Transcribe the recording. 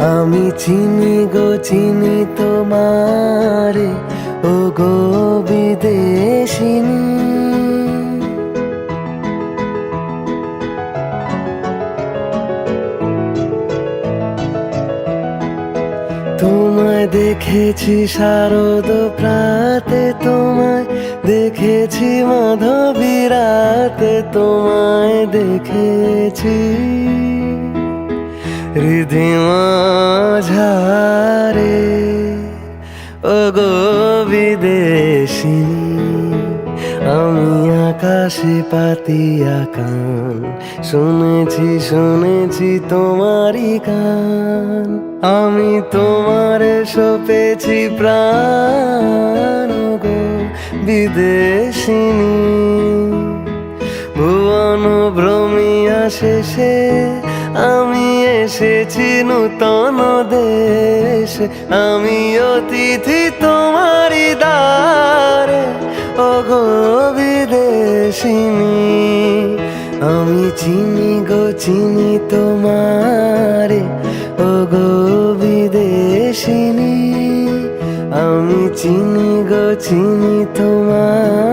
আমি চিনি গো চিনি তোমারে, ও গো বিদেশিনী। তোমায় দেখেছি শারদ প্রাতে, তোমায় দেখেছি মাধবী রাতে, তোমায় দেখেছি হৃদিমা ঝারে, ও গো বিদেশিনী। আমি আকাশে পাতিয়া কান, শুনেছি শুনেছি তোমারই গান। আমি তোমারে সপেছি প্রাণ, ও গো বিদেশিনী। ভুবন ভ্রমিয়া শেষে আমি এসেছি নূতন দেশে, আমি অতিথি তোমারি দ্বারে, ও গো বিদেশিনী। আমি চিনি গো চিনি তোমারে, ও গো বিদেশিনী। আমি চিনি গো চিনি তোমার।